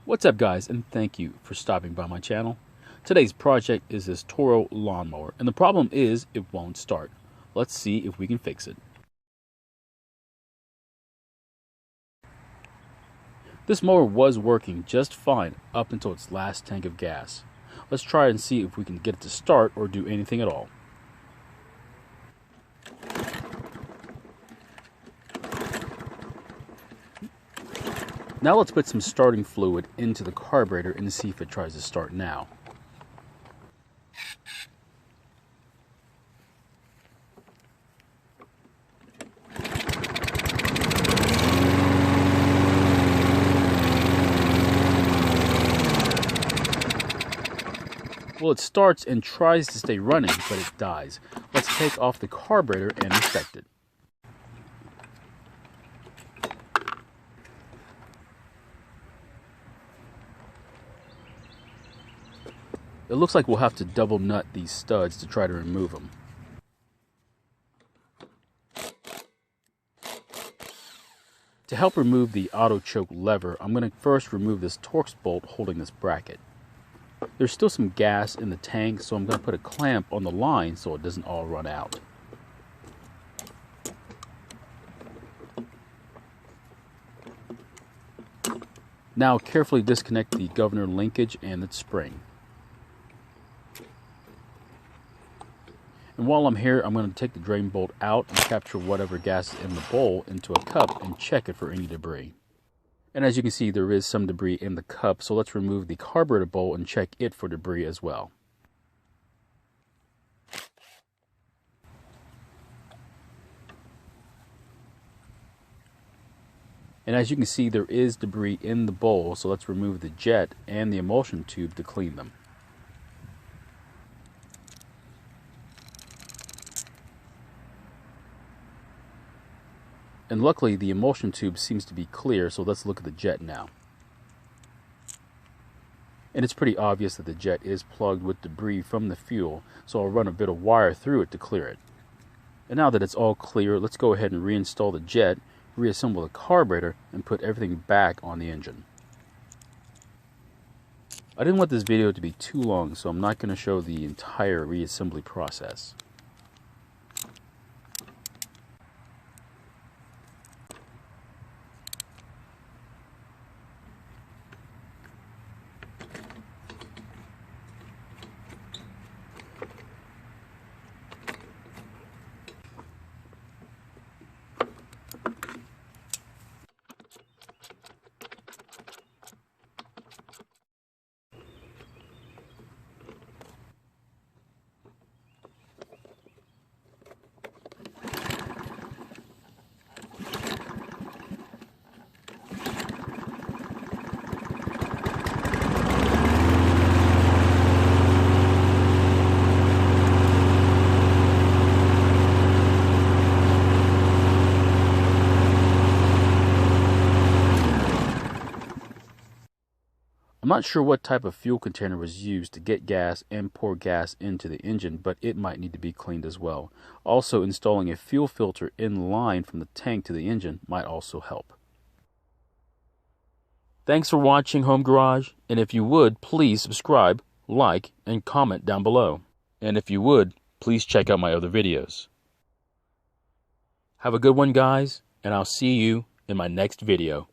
What's up guys, and thank you for stopping by my channel. Today's project is this Toro lawnmower, and the problem is it won't start. Let's see if we can fix it. This mower was working just fine up until its last tank of gas. Let's try and see if we can get it to start or do anything at all. Now let's put some starting fluid into the carburetor and see if it tries to start now. Well, it starts and tries to stay running, but it dies. Let's take off the carburetor and inspect it. It looks like we'll have to double nut these studs to try to remove them. To help remove the auto choke lever, I'm going to first remove this Torx bolt holding this bracket. There's still some gas in the tank, so I'm going to put a clamp on the line so it doesn't all run out. Now carefully disconnect the governor linkage and the spring. And while I'm here, I'm going to take the drain bolt out and capture whatever gas is in the bowl into a cup and check it for any debris. And as you can see, there is some debris in the cup, so let's remove the carburetor bowl and check it for debris as well. And as you can see, there is debris in the bowl, so let's remove the jet and the emulsion tube to clean them. And luckily the emulsion tube seems to be clear, so let's look at the jet now. And it's pretty obvious that the jet is plugged with debris from the fuel, so I'll run a bit of wire through it to clear it. And now that it's all clear, let's go ahead and reinstall the jet, reassemble the carburetor, and put everything back on the engine. I didn't want this video to be too long, so I'm not going to show the entire reassembly process. I'm not sure what type of fuel container was used to get gas and pour gas into the engine, but it might need to be cleaned as well. Also, installing a fuel filter in line from the tank to the engine might also help. Thanks for watching Home Garage, and if you would, please subscribe, like, and comment down below. And if you would, please check out my other videos. Have a good one, guys, and I'll see you in my next video.